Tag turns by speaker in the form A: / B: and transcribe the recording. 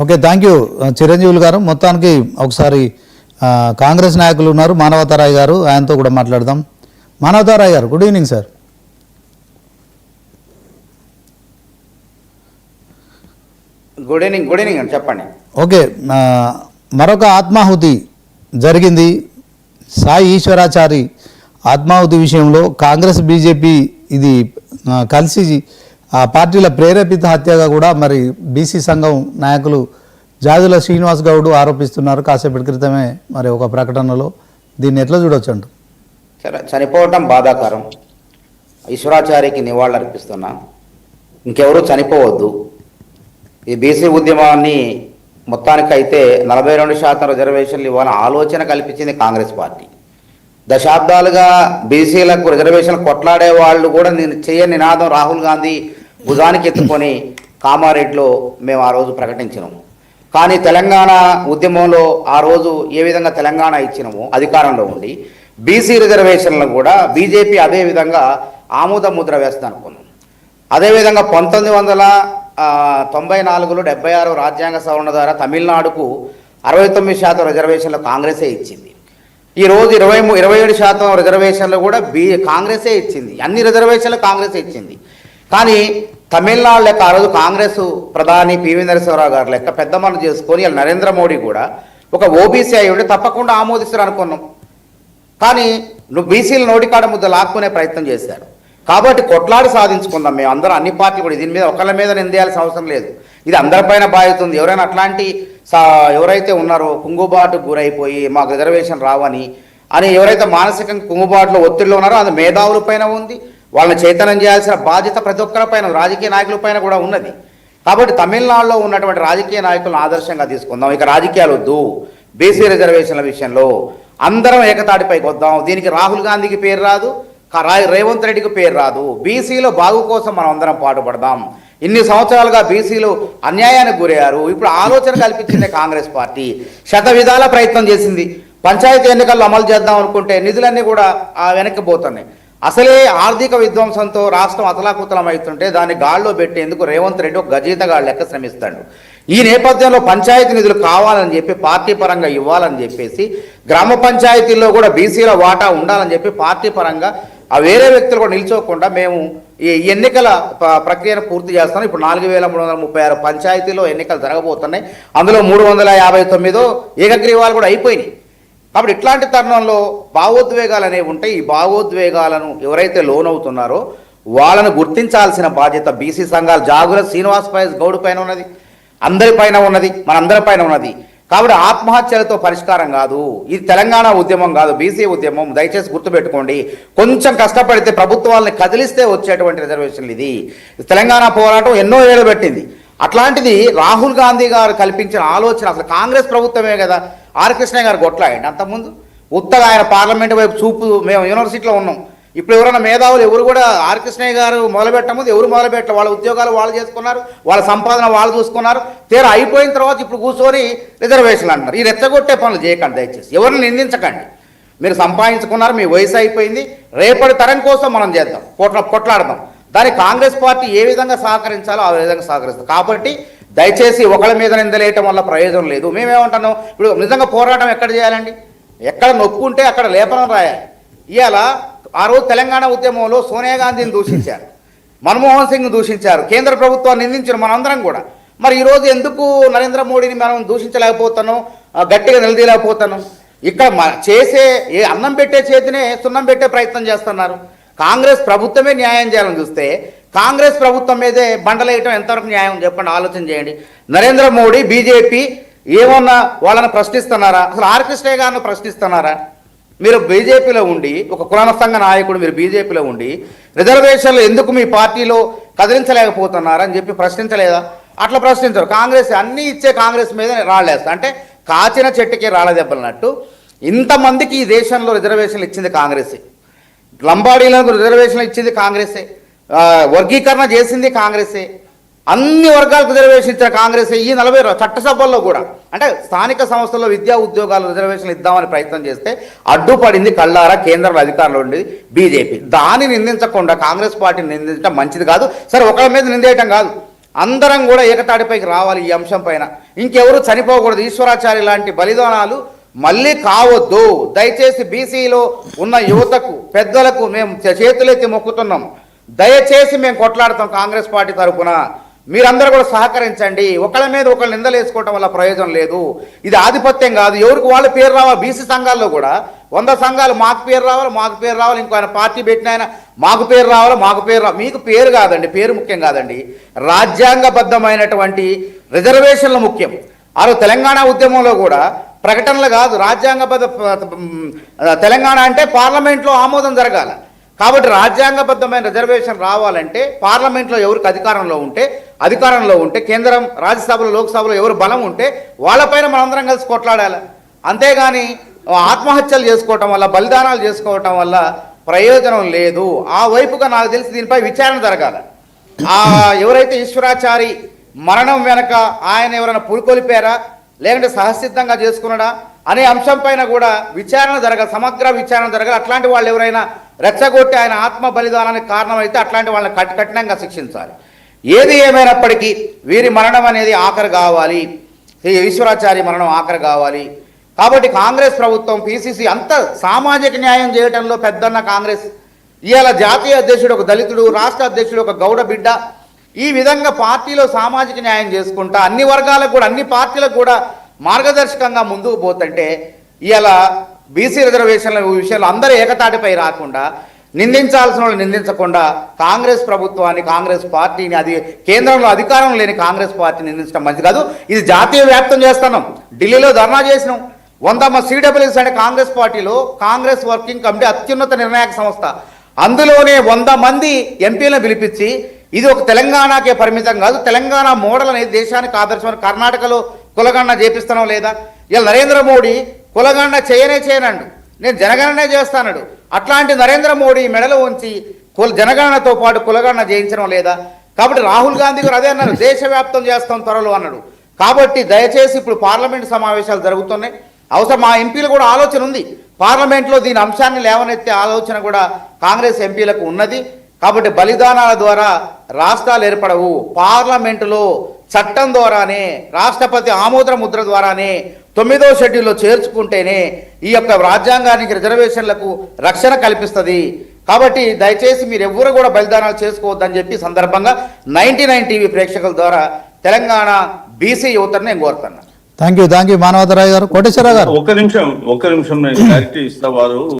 A: Okay, thank you చిరంజీవులు గారు. మొత్తానికి ఒకసారి కాంగ్రెస్ నాయకులు ఉన్నారు, మానవతారాయ్ గారు, ఆయనతో కూడా మాట్లాడదాం. మానవతారాయ్ గారు, good evening sir.
B: Good evening అండి, చెప్పండి.
A: ఓకే, మరొక ఆత్మాహుతి జరిగింది. సాయి ఈశ్వరాచారి ఆత్మాహుతి విషయంలో కాంగ్రెస్ బీజేపీ ఇది కలిసి ఆ పార్టీల ప్రేరేపిత హత్యగా కూడా మరి బీసీ సంఘం నాయకులు జాజుల శ్రీనివాస్ గౌడ్ ఆరోపిస్తున్నారు కాసేపటి క్రితమే మరి ఒక ప్రకటనలో. దీన్ని ఎట్లా చూడొచ్చు అంటూ?
B: చనిపోవటం బాధాకరం. ఈశ్వరాచారికి నివాళులర్పిస్తున్నా. ఇంకెవరూ చనిపోవద్దు. ఈ బీసీ ఉద్యమాన్ని మొత్తానికైతే 42% రిజర్వేషన్లు ఇవ్వాలని ఆలోచన కల్పించింది కాంగ్రెస్ పార్టీ. దశాబ్దాలుగా బీసీలకు రిజర్వేషన్లు కొట్లాడే వాళ్ళు కూడా నేను చేయని నినాదం రాహుల్ గాంధీ భుజానికి ఎత్తుకొని కామారెడ్డిలో మేము ఆ రోజు ప్రకటించినాము. కానీ తెలంగాణ ఉద్యమంలో ఆ రోజు ఏ విధంగా తెలంగాణ ఇచ్చినామో అధికారంలో ఉండి బీసీ రిజర్వేషన్లను కూడా బీజేపీ అదే విధంగా ఆమోద ముద్ర వేస్తుంది అనుకున్నాం. అదేవిధంగా 1994లో 76 రాజ్యాంగ సవరణ ద్వారా తమిళనాడుకు 69% రిజర్వేషన్లు కాంగ్రెసే ఇచ్చింది. ఈరోజు 27% రిజర్వేషన్లు కూడా కాంగ్రెసే ఇచ్చింది. అన్ని రిజర్వేషన్లు కాంగ్రెసే ఇచ్చింది. కానీ తమిళనాడు లెక్క ఆ రోజు కాంగ్రెస్ ప్రధాని పివి నరసింహరావు గారు లెక్క పెద్ద మనసు చేసుకొని నరేంద్ర మోడీ కూడా ఒక ఓబీసీ అయి ఉంటే తప్పకుండా ఆమోదిస్తారు అనుకున్నాం. కానీ నువ్వు బీసీల నోటికాడ ముద్ద లాక్కునే ప్రయత్నం చేశారు. కాబట్టి కొట్లాడి సాధించుకుందాం మేము అందరం, అన్ని పార్టీలు కూడా. దీని మీద ఒకళ్ళ మీద నిందేయాల్సిన అవసరం లేదు. ఇది అందరిపైన బాధ్యత ఉంది. ఎవరైనా అట్లాంటి ఎవరైతే ఉన్నారో కుంగుబాటుకు గురైపోయి మాకు రిజర్వేషన్ రావని ఎవరైతే మానసికంగా కుంగుబాటులో ఒత్తిడిలో ఉన్నారో అది మేధావుల పైన ఉంది. వాళ్ళని చైతన్యం చేయాల్సిన బాధ్యత ప్రతి ఒక్కరి పైన, రాజకీయ నాయకుల పైన కూడా ఉన్నది. కాబట్టి తమిళనాడులో ఉన్నటువంటి రాజకీయ నాయకులను ఆదర్శంగా తీసుకుందాం. ఇక రాజకీయాలు వద్దు. బీసీ రిజర్వేషన్ల విషయంలో అందరం ఏకతాటిపైకి వద్దాం. దీనికి రాహుల్ గాంధీకి పేరు రాదు, రేవంత్ రెడ్డికి పేరు రాదు. బీసీలో బాగు కోసం మనం అందరం పాటుపడదాం. ఇన్ని సంవత్సరాలుగా బీసీలు అన్యాయానికి గురయ్యారు. ఇప్పుడు ఆలోచన కల్పించింది కాంగ్రెస్ పార్టీ. శత విధాల ప్రయత్నం చేసింది. పంచాయతీ ఎన్నికల్లో అమలు చేద్దాం అనుకుంటే నిధులన్నీ కూడా వెనక్కి పోతున్నాయి. అసలే ఆర్థిక విధ్వంసంతో రాష్ట్రం అతలాకుతలం అవుతుంటే దాన్ని గాల్లో పెట్టేందుకు రేవంత్ రెడ్డి ఒక గజీతగాడు లెక్క శ్రమిస్తాడు. ఈ నేపథ్యంలో పంచాయతీ నిధులు కావాలని చెప్పి పార్టీ పరంగా ఇవ్వాలని చెప్పేసి గ్రామ పంచాయతీల్లో కూడా బీసీల వాటా ఉండాలని చెప్పి పార్టీ పరంగా వేరే వ్యక్తులు కూడా నిల్చోకుండా మేము ఈ ఎన్నికల ప్రక్రియను పూర్తి చేస్తాం. ఇప్పుడు 4336 పంచాయతీలో ఎన్నికలు జరగబోతున్నాయి. అందులో 359 ఏకగ్రీవాలు కూడా అయిపోయినాయి. కాబట్టి ఇట్లాంటి తరుణంలో భావోద్వేగాలు అనేవి ఉంటాయి. ఈ భావోద్వేగాలను ఎవరైతే లోనవుతున్నారో వాళ్ళను గుర్తించాల్సిన బాధ్యత బీసీ సంఘాలు జాగుల శ్రీనివాస్ గౌడ్ పైన ఉన్నది, అందరిపైన ఉన్నది, మనందరిపైన ఉన్నది. కాబట్టి ఆత్మహత్యలతో పరిష్కారం కాదు. ఇది తెలంగాణ ఉద్యమం కాదు, బీసీ ఉద్యమం. దయచేసి గుర్తుపెట్టుకోండి. కొంచెం కష్టపడితే ప్రభుత్వాలని కదిలిస్తే వచ్చేటువంటి రిజర్వేషన్లు. ఇది తెలంగాణ పోరాటం ఎన్నో ఏళ్ళు పెట్టింది. అట్లాంటిది రాహుల్ గాంధీ గారు కల్పించిన ఆలోచన అసలు కాంగ్రెస్ ప్రభుత్వమే కదా. ఆర్ కృష్ణయ్య గారు కొట్లాయండి అంతకుముందు. ఉత్తగా ఆయన పార్లమెంటు వైపు చూపు. మేము యూనివర్సిటీలో ఉన్నాం. ఇప్పుడు ఎవరైనా మేధావులు ఎవరు కూడా ఆర్ కృష్ణయ్య గారు మొదలుపెట్టముందు ఎవరు మొదలుపెట్టారు? వాళ్ళ ఉద్యోగాలు వాళ్ళు చేసుకున్నారు, వాళ్ళ సంపాదన వాళ్ళు చూసుకున్నారు. తీరా అయిపోయిన తర్వాత ఇప్పుడు కూర్చొని రిజర్వేషన్లు అంటున్నారు. ఈ రెచ్చగొట్టే పనులు చేయకండి దయచేసి. ఎవరిని నిందించకండి. మీరు సంపాదించుకున్నారు, మీ వయసు అయిపోయింది. రేపటి తరం కోసం మనం చేద్దాం, కొట్లాడదాం. దానికి కాంగ్రెస్ పార్టీ ఏ విధంగా సహకరించాలో ఆ విధంగా సహకరిస్తాం. కాబట్టి దయచేసి ఒకళ్ళ మీద నిందలేయటం వల్ల ప్రయోజనం లేదు. మేమేమంటున్నాం, ఇప్పుడు నిజంగా పోరాటం ఎక్కడ చేయాలండి? ఎక్కడ నొక్కుంటే అక్కడ లేపనం రాయాలి. ఇవాళ ఆ రోజు తెలంగాణ ఉద్యమంలో సోనియా గాంధీని దూషించారు, మన్మోహన్ సింగ్ని దూషించారు, కేంద్ర ప్రభుత్వాన్ని నిందించారు మనందరం కూడా. మరి ఈరోజు ఎందుకు నరేంద్ర మోడీని మనం దూషించలేకపోతాను, గట్టిగా నిలదీయలేకపోతాను? ఇక్కడ చేసే అన్నం పెట్టే చేతినే సున్నం పెట్టే ప్రయత్నం చేస్తున్నారు. కాంగ్రెస్ ప్రభుత్వమే న్యాయం చేయాలని చూస్తే కాంగ్రెస్ ప్రభుత్వం మీదే బండలేయటం ఎంతవరకు న్యాయం చెప్పండి, ఆలోచన చేయండి. నరేంద్ర మోడీ బీజేపీ ఏమన్నా వాళ్ళని ప్రశ్నిస్తున్నారా? అసలు ఆర్ కృష్ణయ్య గారిని ప్రశ్నిస్తున్నారా? మీరు బీజేపీలో ఉండి ఒక కులాన సంఘ నాయకుడు, మీరు బీజేపీలో ఉండి రిజర్వేషన్లు ఎందుకు మీ పార్టీలో కదిలించలేకపోతున్నారని చెప్పి ప్రశ్నించలేదా? అట్లా ప్రశ్నించరు. కాంగ్రెస్ అన్నీ ఇచ్చే కాంగ్రెస్ మీద రాళ్ళేస్తా అంటే కాచిన చెట్టుకి రాళ్ళ దెబ్బలన్నట్టు. ఇంతమందికి ఈ దేశంలో రిజర్వేషన్లు ఇచ్చింది కాంగ్రెసే, లంబాడీలకు రిజర్వేషన్లు ఇచ్చింది కాంగ్రెసే, వర్గీకరణ చేసింది కాంగ్రెసే, అన్ని వర్గాలకు రిజర్వేషన్ ఇచ్చిన కాంగ్రెస్. ఈ 40 చట్టసభల్లో కూడా అంటే స్థానిక సంస్థల్లో విద్యా ఉద్యోగాలు రిజర్వేషన్లు ఇద్దామని ప్రయత్నం చేస్తే అడ్డుపడింది కళ్ళారా కేంద్రంలో అధికారంలో ఉండేది బీజేపీ. దాన్ని నిందించకుండా కాంగ్రెస్ పార్టీని నిందించడం మంచిది కాదు. సరే, ఒకళ్ళ మీద నిందేయటం కాదు, అందరం కూడా ఏకతాటిపైకి రావాలి ఈ అంశం పైన. ఇంకెవరు చనిపోకూడదు. ఈశ్వరాచారి లాంటి బలిదానాలు మళ్ళీ కావద్దు. దయచేసి బీసీలో ఉన్న యువతకు, పెద్దలకు మేము చేతులెత్తి మొక్కుతున్నాం. దయచేసి మేము కొట్లాడతాం కాంగ్రెస్ పార్టీ తరఫున. మీరందరూ కూడా సహకరించండి. ఒకళ్ళ మీద ఒకళ్ళు నిందలు వేసుకోవడం వల్ల ప్రయోజనం లేదు. ఇది ఆధిపత్యం కాదు. ఎవరికి వాళ్ళ పేరు రావాలి. బీసీ సంఘాల్లో కూడా 100 సంఘాలు మాకు పేరు రావాలి, మాకు పేరు రావాలి. ఇంకో ఆయన పార్టీ పెట్టిన ఆయన మాకు పేరు రావాలి, మాకు పేరు రావాలి. మీకు పేరు కాదండి, పేరు ముఖ్యం కాదండి. రాజ్యాంగబద్ధమైనటువంటి రిజర్వేషన్లు ముఖ్యం. తెలంగాణ ఉద్యమంలో కూడా ప్రకటనలు కాదు, రాజ్యాంగబద్ధ తెలంగాణ అంటే పార్లమెంట్లో ఆమోదం జరగాలి. కాబట్టి రాజ్యాంగబద్ధమైన రిజర్వేషన్ రావాలంటే పార్లమెంట్లో ఎవరికి అధికారంలో ఉంటే కేంద్రం, రాజ్యసభలో, లోక్సభలో ఎవరు బలం ఉంటే వాళ్ళపైన మనందరం కలిసి కొట్లాడాలి. అంతేగాని ఆత్మహత్యలు చేసుకోవటం వల్ల, బలిదానాలు చేసుకోవటం వల్ల ప్రయోజనం లేదు. ఆ వైపుగా నాకు తెలిసి దీనిపై విచారణ జరగాలి. ఎవరైతే ఈశ్వరాచారి మరణం వెనక ఆయన ఎవరైనా పురికొలిపారా లేదంటే సహసిద్ధంగా చేసుకున్నాడా అనే అంశం పైన కూడా విచారణ జరగాలి, సమగ్ర విచారణ జరగాలి. అట్లాంటి వాళ్ళు ఎవరైనా రెచ్చగొట్టి ఆయన ఆత్మ బలిదానానికి కారణమైతే అట్లాంటి వాళ్ళని కఠినంగా శిక్షించాలి. ఏది ఏమైనప్పటికీ వీరి మరణం అనేది ఆఖరు కావాలి. ఈశ్వరాచారి మరణం ఆఖరు కావాలి. కాబట్టి కాంగ్రెస్ ప్రభుత్వం, పిసిసి అంత సామాజిక న్యాయం చేయడంలో పెద్దన్న కాంగ్రెస్. ఇవాళ జాతీయ అధ్యక్షుడు ఒక దళితుడు, రాష్ట్ర అధ్యక్షుడు ఒక గౌడ బిడ్డ. ఈ విధంగా పార్టీలో సామాజిక న్యాయం చేసుకుంటా అన్ని వర్గాలకు కూడా, అన్ని పార్టీలకు కూడా మార్గదర్శకంగా ముందుకు పోతుంటే ఇవాళ బీసీ రిజర్వేషన్ల విషయంలో అందరూ ఏకతాటిపై రాకుండా, నిందించాల్సిన వాళ్ళు నిందించకుండా కాంగ్రెస్ ప్రభుత్వాన్ని, కాంగ్రెస్ పార్టీని, అది కేంద్రంలో అధికారం లేని కాంగ్రెస్ పార్టీని నిందించడం మంచి కాదు. ఇది జాతీయ వ్యాప్తం చేస్తున్నాం. ఢిల్లీలో ధర్నా చేసినాం. 100 CWS అంటే కాంగ్రెస్ పార్టీలో కాంగ్రెస్ వర్కింగ్ కమిటీ అత్యున్నత నిర్ణాయక సంస్థ. అందులోనే 100 మంది ఎంపీలను పిలిపించి ఇది ఒక తెలంగాణకే పరిమితం కాదు, తెలంగాణ మోడల్ అనేది దేశానికి ఆదర్శమైన. కర్ణాటకలో కులగణన చేపిస్తున్నాం లేదా? ఇలా నరేంద్ర మోడీ కులగణన చేయనండు, నేను జనగణనే చేస్తానడు. అట్లాంటి నరేంద్ర మోడీ మెడలో ఉంచి జనగణనతో పాటు కులగణన చేయించడం లేదా? కాబట్టి రాహుల్ గాంధీ గారు అదే అన్నారు, దేశవ్యాప్తం చేస్తాం త్వరలో అన్నాడు. కాబట్టి దయచేసి ఇప్పుడు పార్లమెంట్ సమావేశాలు జరుగుతున్నాయి. అవసరం మా ఎంపీలు కూడా ఆలోచన ఉంది. పార్లమెంట్లో దీని అంశాన్ని లేవనెత్తే ఆలోచన కూడా కాంగ్రెస్ ఎంపీలకు ఉన్నది. కాబట్టి బలిదానాల ద్వారా రాష్ట్రాలు ఏర్పడవు. పార్లమెంటులో చట్టం ద్వారానే, రాష్ట్రపతి ఆమోద ముద్ర ద్వారానే 9వ షెడ్యూల్లో చేర్చుకుంటేనే ఈ యొక్క రాజ్యాంగానికి, రిజర్వేషన్లకు రక్షణ కల్పిస్తుంది. కాబట్టి దయచేసి మీరు ఎవ్వరు కూడా బలిదానాలు చేసుకోవద్దని చెప్పి సందర్భంగా 99 టీవీ ప్రేక్షకుల ద్వారా తెలంగాణ బీసీ యువతను నేను కోరుతున్నాను.
A: థ్యాంక్ యూ మానవతరావు గారు. కోటేశ్వరరావు గారు
C: ఒక్క నిమిషం నేను క్లారిటీ ఇస్తా. వారు